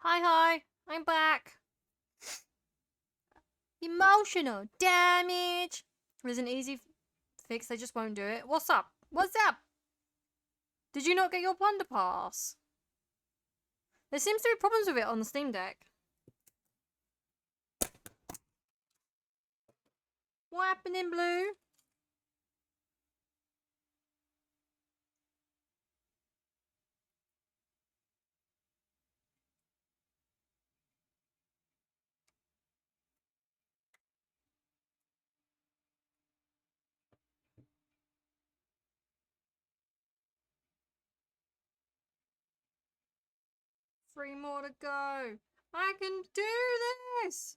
Hi, I'm back. Emotional damage. There's an easy fix, they just won't do it. What's up? What's up? Did you not get your Plunder Pass? There seems to be problems with it on the Steam Deck. What happened in Blue? 3 more to go. I can do this!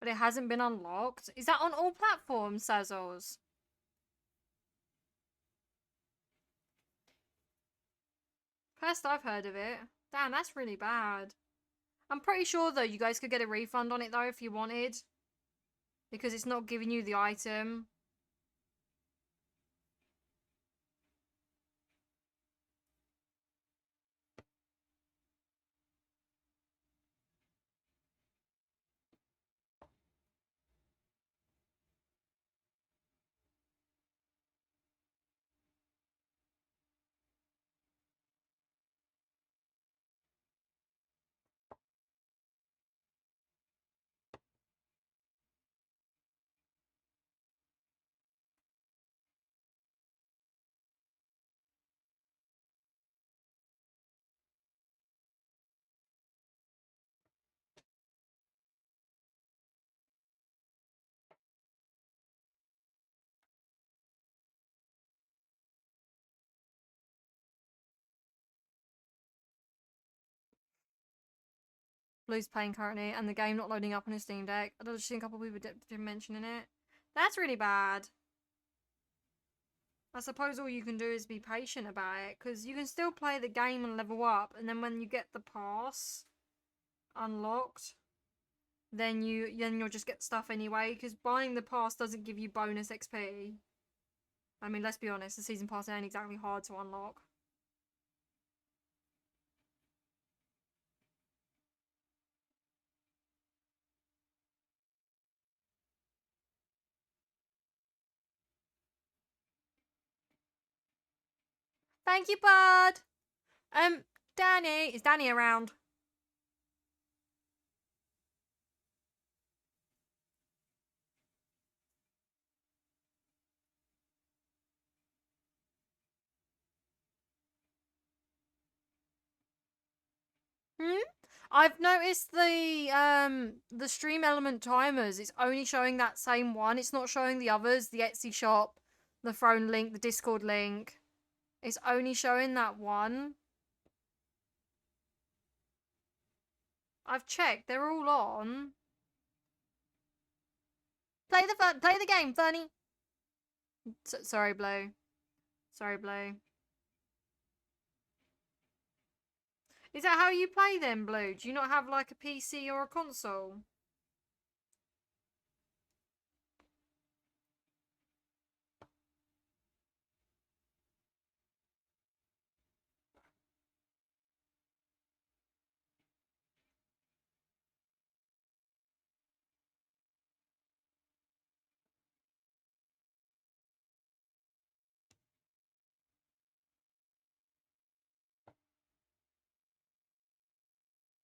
But it hasn't been unlocked. Is that on all platforms, Sazzles? First I've heard of it. Damn, that's really bad. I'm pretty sure though you guys could get a refund on it though if you wanted. Because it's not giving you the item. Blue's playing currently, and the game not loading up on his Steam Deck. I've just seen a couple of people mentioning it. That's really bad. I suppose all you can do is be patient about it, because you can still play the game and level up, and then when you get the pass unlocked, then you'll just get stuff anyway, because buying the pass doesn't give you bonus XP. I mean, let's be honest, the season pass ain't exactly hard to unlock. Thank you, bud! Danny, is Danny around? Hmm? I've noticed the stream element timers. It's only showing that same one. It's not showing the others, the Etsy shop, the phone link, the Discord link. It's only showing that one. I've checked. They're all on. Play the game, Fernie. Sorry, Blue. Sorry, Blue. Is that how you play then, Blue? Do you not have like a PC or a console?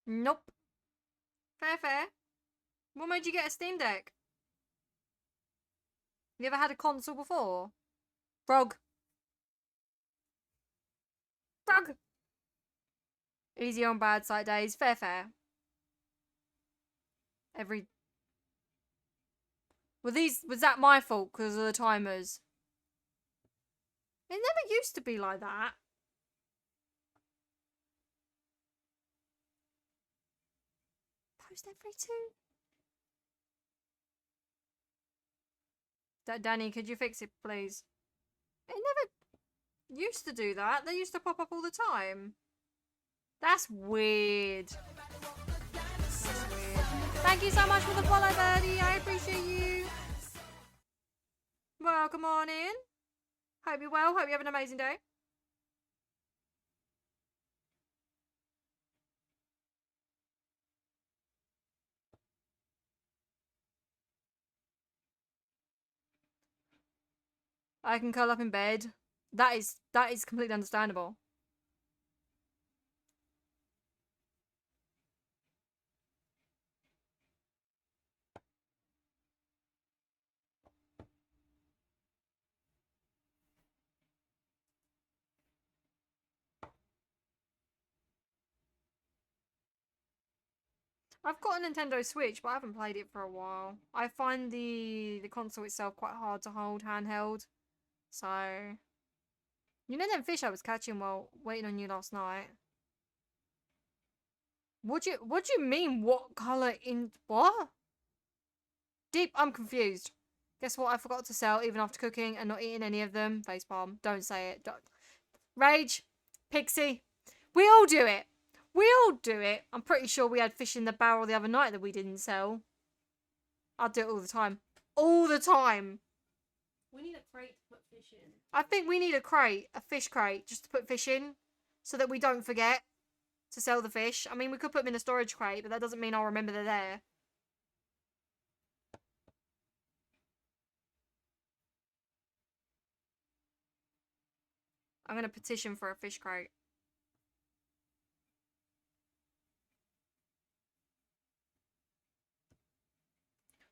Nope. Fair, fair. What made you get a Steam Deck? You ever had a console before? Frog. Frog. Easy on bad side days. Fair, fair. Every... Was that my fault because of the timers? It never used to be like that. Post every 2. Danny, could you fix it, please? It never used to do that. They used to pop up all the time. That's weird. That's weird. Thank you so much for the follow, Birdie. I appreciate you. Welcome on in. Hope you're well. Hope you have an amazing day. I can curl up in bed. That is completely understandable. I've got a Nintendo Switch, but I haven't played it for a while. I find the console itself quite hard to hold handheld. So, you know them fish I was catching while waiting on you last night? What do you mean what colour in what? Deep, I'm confused. Guess what? I forgot to sell even after cooking and not eating any of them. Facepalm. Don't say it. Don't. Rage. Pixie. We all do it. We all do it. I'm pretty sure we had fish in the barrel the other night that we didn't sell. I do it all the time. All the time. We need a crate to put fish in. I think we need a crate, a fish crate, just to put fish in, so that we don't forget to sell the fish. I mean, we could put them in a storage crate, but that doesn't mean I'll remember they're there. I'm going to petition for a fish crate.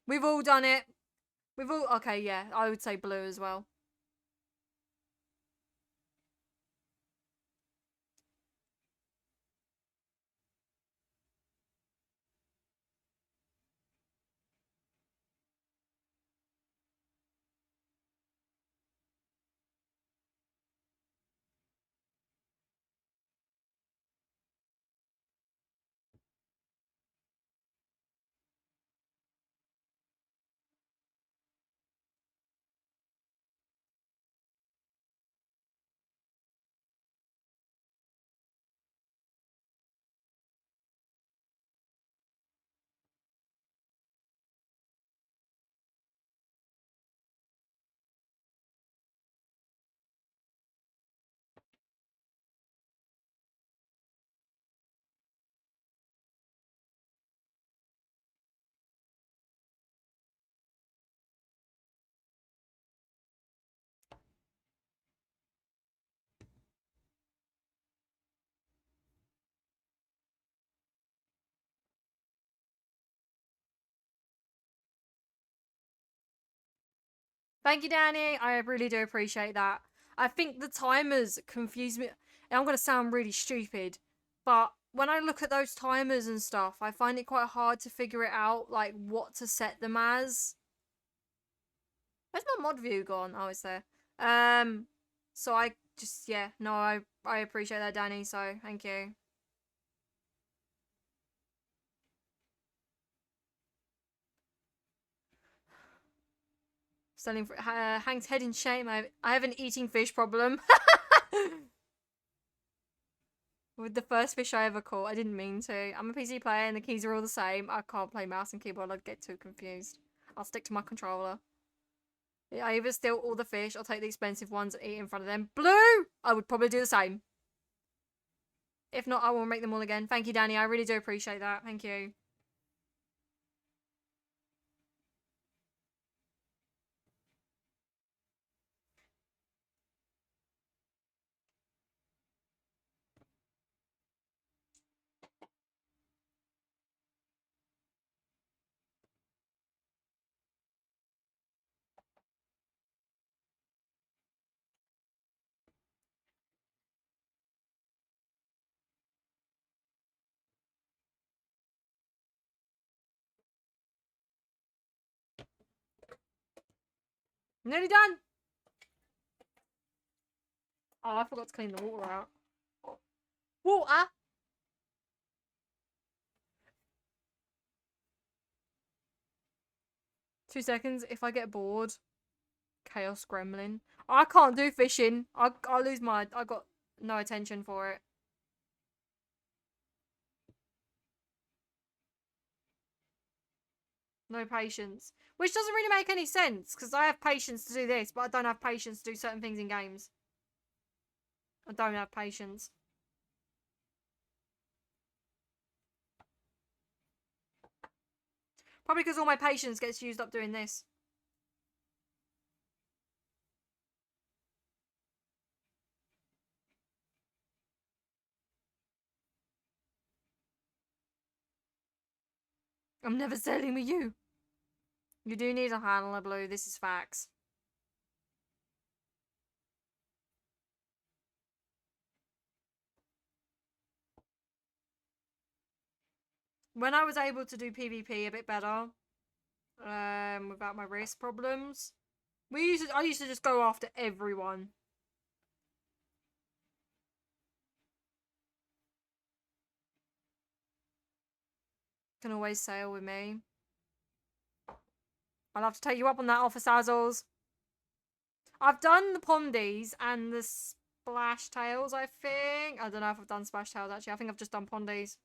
We've all done it. We've all... Okay, yeah, I would say blue as well. Thank you, Danny. I really do appreciate that. I think the timers confuse me. And I'm going to sound really stupid, but when I look at those timers and stuff, I find it quite hard to figure it out, like, what to set them as. Where's my mod view gone? Oh, it's there. So I just, yeah, no, I appreciate that, Danny, so thank you. Standing for Hank's head in shame. I have an eating fish problem. With the first fish I ever caught, I didn't mean to. I'm a PC player and the keys are all the same. I can't play mouse and keyboard, I'd get too confused. I'll stick to my controller. I either steal all the fish or take the expensive ones and eat in front of them. Blue! I would probably do the same. If not, I will make them all again. Thank you, Danny. I really do appreciate that. Thank you. Nearly done. Oh, I forgot to clean the water out. Water? 2 seconds. If I get bored, chaos gremlin. I can't do fishing. I lose my. I got no attention for it. No patience. Which doesn't really make any sense, because I have patience to do this, but I don't have patience to do certain things in games. I don't have patience. Probably because all my patience gets used up doing this. I'm never sailing with you. You do need a handler, Blue. This is facts. When I was able to do PvP a bit better, without my wrist problems, I used to just go after everyone. Can always sail with me. I'll have to take you up on that offer, Sazzles. I've done the Pondies and the Splash Tails, I think. I don't know if I've done Splash Tails, actually. I think I've just done Pondies.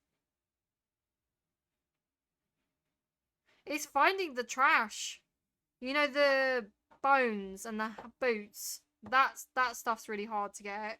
It's finding the trash. You know, the bones and the boots. That stuff's really hard to get.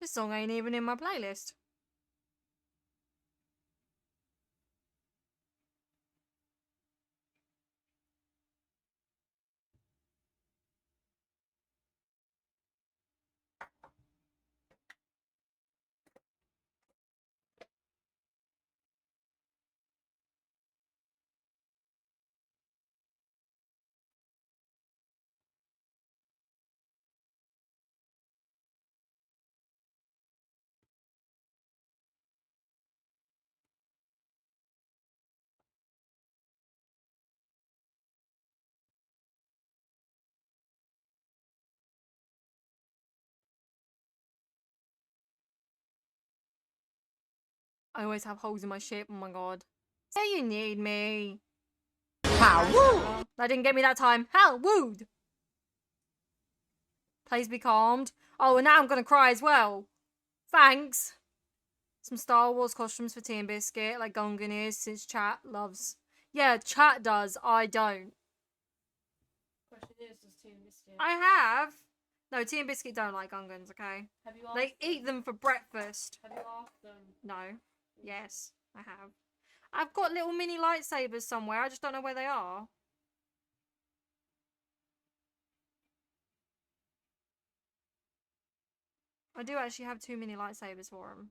This song ain't even in my playlist. I always have holes in my ship. Oh my god. Say you need me. How woo! That didn't get me that time. How wooed! Please be calmed. Oh, and now I'm gonna cry as well. Thanks. Some Star Wars costumes for Tea and Biscuit, like Gungan is, since chat loves. Yeah, chat does. I don't. Question is, does Tea and Biscuit? I have. No, Tea and Biscuit don't like Gungans, okay? Have you asked They eat them for breakfast. Have you asked them? No. Yes, I have. I've got little mini lightsabers somewhere. I just don't know where they are. I do actually have 2 mini lightsabers for them.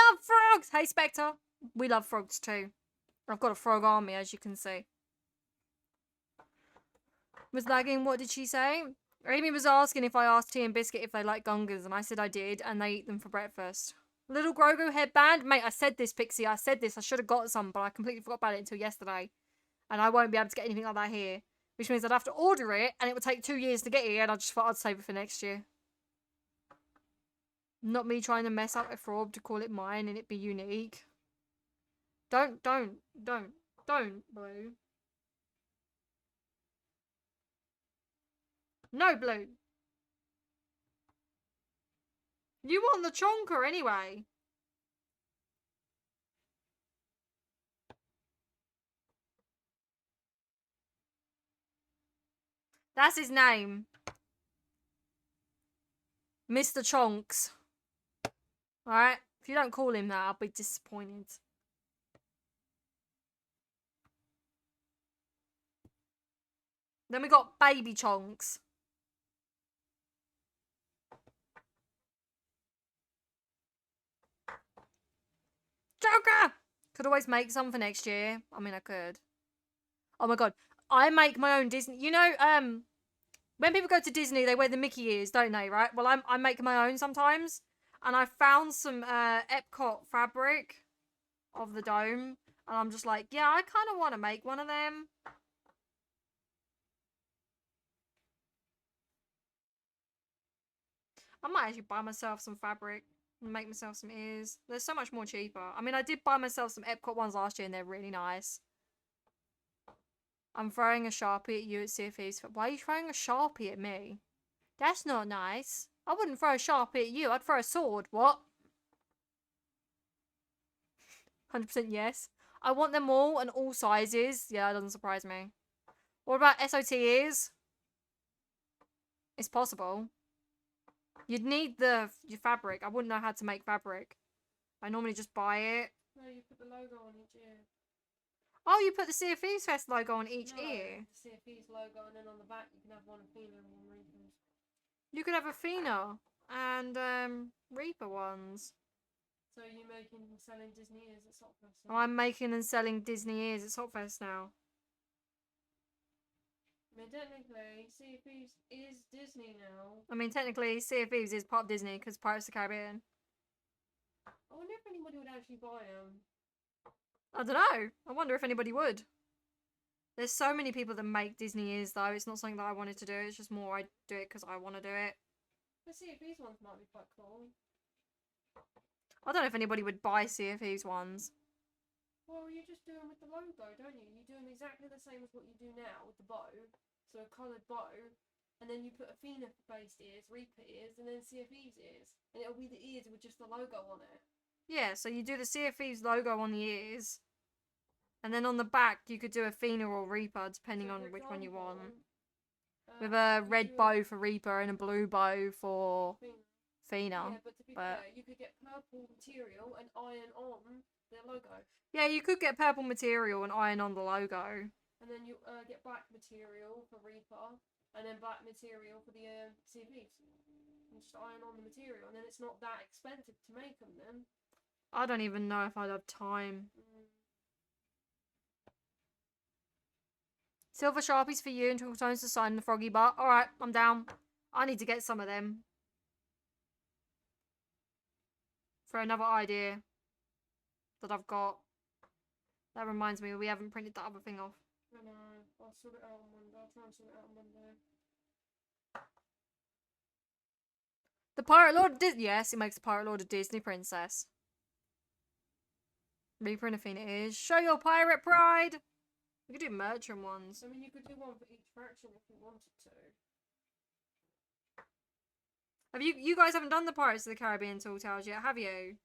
love frogs! Hey, Spectre. We love frogs too. I've got a frog army, as you can see. Was lagging, what did she say? Amy was asking if I asked Tea and Biscuit if they like gungas, and I said I did, and they eat them for breakfast. Little Grogu headband? Mate, I said this, Pixie. I said this. I should have got some, but I completely forgot about it until yesterday. And I won't be able to get anything like that here. Which means I'd have to order it, and it would take 2 years to get here, and I just thought I'd save it for next year. Not me trying to mess up a frog to call it mine and it be unique. Don't, Blue. No, Blue. You want the chonker anyway. That's his name. Mr. Chonks. Alright? If you don't call him that, I'll be disappointed. Then we got Baby Chonks. Joker! Could always make some for next year. I mean, I could. Oh my god. I make my own Disney. You know, when people go to Disney, they wear the Mickey ears, don't they, right? Well, I make my own sometimes. And I found some Epcot fabric of the dome. And I'm just like, yeah, I kind of want to make one of them. I might actually buy myself some fabric and make myself some ears. They're so much more cheaper. I mean, I did buy myself some Epcot ones last year and they're really nice. I'm throwing a Sharpie at you at CFE's. Why are you throwing a Sharpie at me? That's not nice. I wouldn't throw a Sharpie at you. I'd throw a sword. What? 100% yes. I want them all and all sizes. Yeah, that doesn't surprise me. What about SOT ears? It's possible. You'd need your fabric. I wouldn't know how to make fabric. I normally just buy it. No, you put the logo on each ear. Oh, you put the CFE's Fest logo on each ear? The CFE's logo, and then on the back you can have one Athena and one Reapers. You could have Athena and Reaper ones. So you're making and selling Disney ears at Saltfest? Oh, I'm making and selling Disney ears at Saltfest now. I mean, technically, CFE's is Disney now. I mean, technically, Sea of Thieves is part of Disney because Pirates of the Caribbean. I wonder if anybody would actually buy them. I don't know. I wonder if anybody would. There's so many people that make Disney ears, though. It's not something that I wanted to do. It's just more I do it because I want to do it. The CFE's ones might be quite cool. I don't know if anybody would buy Sea of Thieves ones. Well, you just do them with the logo, don't you? You do them exactly the same as what you do now with the bow. So a coloured bow. And then you put Athena-based ears, Reaper ears, and then Sea of Thieves ears. And it'll be the ears with just the logo on it. Yeah, so you do the Sea of Thieves logo on the ears. And then on the back, you could do Athena or Reaper, depending on which one you want. With a red bow for Reaper and a blue bow for Athena. Yeah, but to be fair, you could get purple material and iron on their logo. Yeah, you could get purple material and iron on the logo. And then you get black material for Reaper, and then black material for the CVs. And just iron on the material, and then it's not that expensive to make them then. I don't even know if I'd have time. Silver Sharpies for you and Twinkle Tones to sign the froggy butt. Alright, I'm down. I need to get some of them. For another idea that I've got. That reminds me, we haven't printed that other thing off. I know. I'll sort it out on Monday. I'll try and sort it out on Monday. The Pirate Lord of Disney. Yes, it makes the Pirate Lord a Disney princess. Reaper and Athena is. Show your pirate pride! We could do merchant ones. I mean, you could do one for each faction if you wanted to. Have you guys haven't done the Pirates of the Caribbean Tall Tales yet, have you?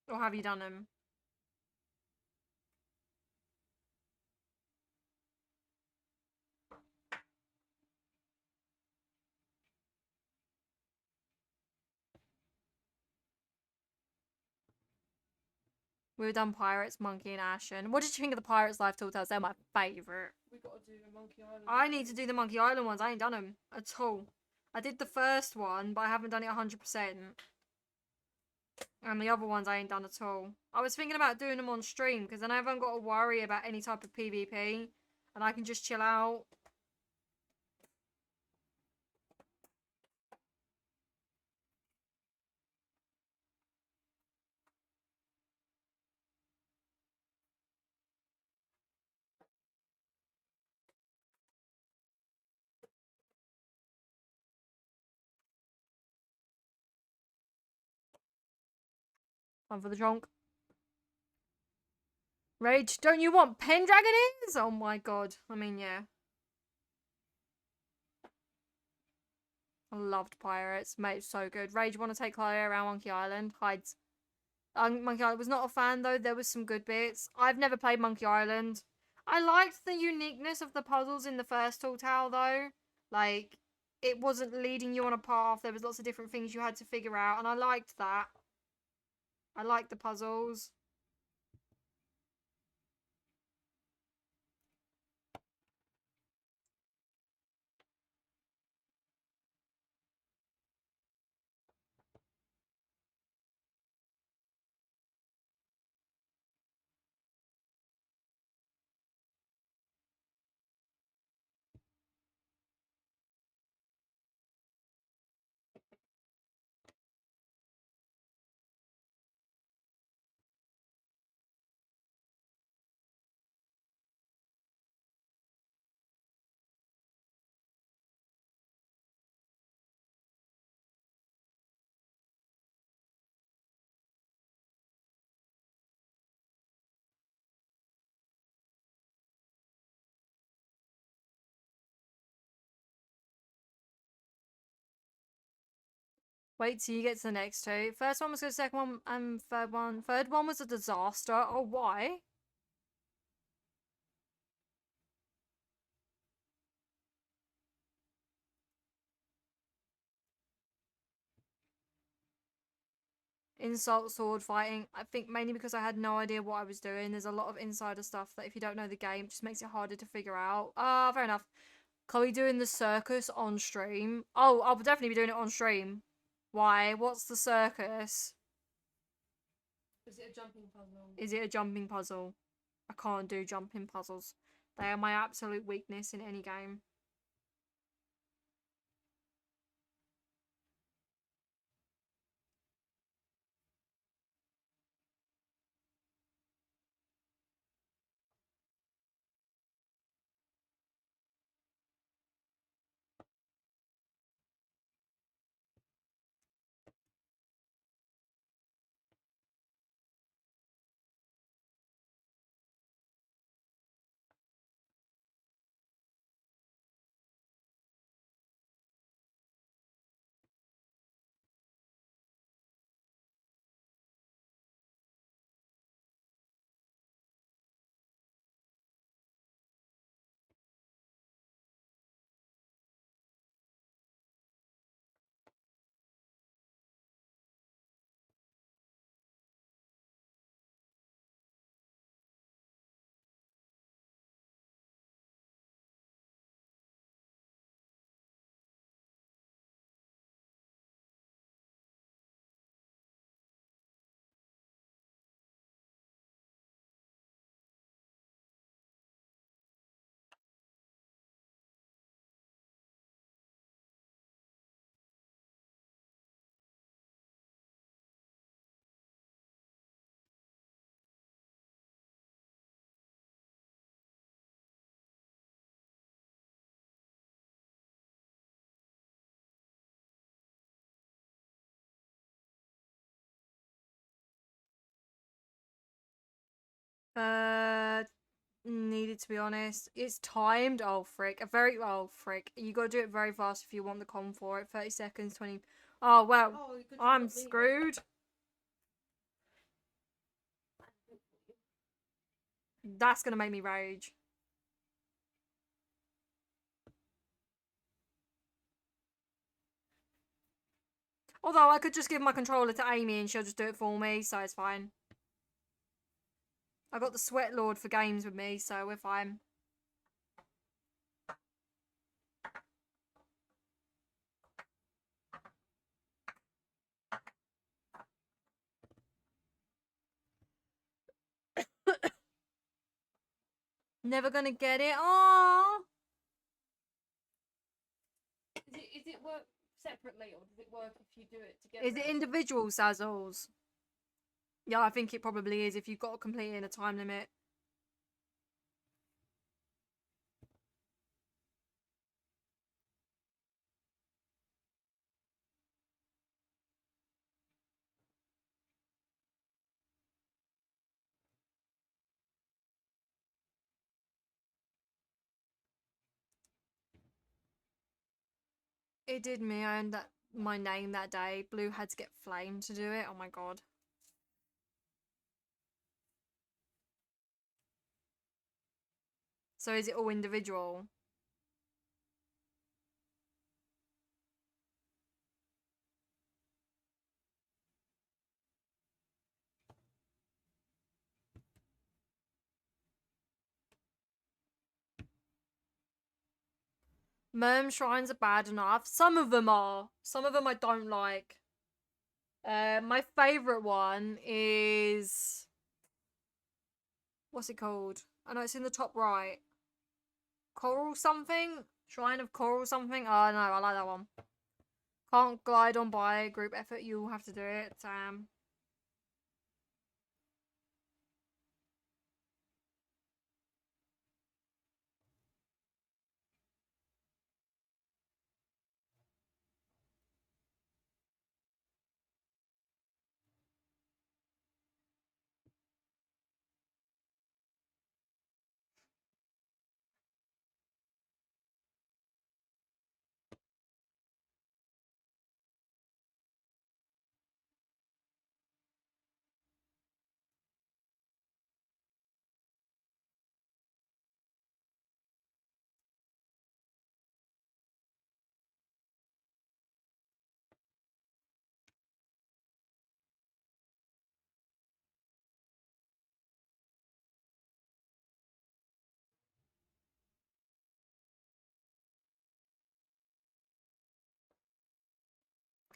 Or have you done them? We've done Pirates, Monkey, and Ashen. What did you think of the Pirates Life Tall Tales? They're my favourite. We got to do the Monkey Island. I need to do the Monkey Island ones. I ain't done them at all. I did the first one, but I haven't done it 100%. And the other ones I ain't done at all. I was thinking about doing them on stream, because then I haven't got to worry about any type of PvP. And I can just chill out. One for the trunk. Rage, don't you want Pendragon ears? Oh my god. I mean, yeah. I loved Pirates. Mate, it's so good. Rage, want to take Chloe around Monkey Island? Hides. Monkey Island was not a fan, though. There was some good bits. I've never played Monkey Island. I liked the uniqueness of the puzzles in the first Tall Tale, though. Like, it wasn't leading you on a path. There was lots of different things you had to figure out, and I liked that. I liked the puzzles. Wait till you get to the next two. First one was good, second one, and third one. Third one was a disaster. Oh, why? Insult sword fighting. I think mainly because I had no idea what I was doing. There's a lot of insider stuff that if you don't know the game, it just makes it harder to figure out. Ah, fair enough. Chloe doing the circus on stream. Oh, I'll definitely be doing it on stream. Why? What's the circus? Is it a jumping puzzle? Is it a jumping puzzle? I can't do jumping puzzles. They are my absolute weakness in any game. Needed to be honest. It's timed. Oh, frick. Oh, frick. You gotta do it very fast if you want the con for it. 30 seconds, 20. Oh, well. Oh, you could I'm stop me then. screwed. That's gonna make me rage. Although I could just give my controller to Amy and she'll just do it for me, so it's fine. I got the Sweat Lord for games with me, so we're fine. Never gonna get it. Oh. Is it work separately, or does it work if you do it together? Is it individual Sazzles? Yeah, I think it probably is if you've got to complete it in a time limit. It did me. I earned my name that day. Blue had to get Flame to do it. Oh my god. So is it all individual? Merm shrines are bad enough. Some of them are. Some of them I don't like. My favourite one is... What's it called? I know it's in the top right. Coral something? Shrine of Coral something? Oh no, I like that one. Can't glide on by group effort. You'll have to do it.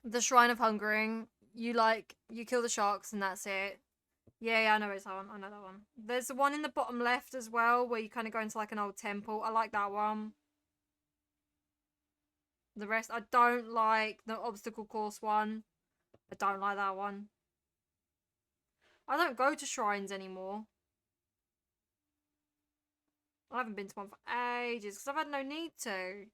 The Shrine of Hungering. You kill the sharks and that's it. Yeah, I know it's that one. I know that one. There's the one in the bottom left as well, where you kind of go into like an old temple. I like that one. The rest, I don't like the obstacle course one. I don't like that one. I don't go to shrines anymore. I haven't been to one for ages because I've had no need to.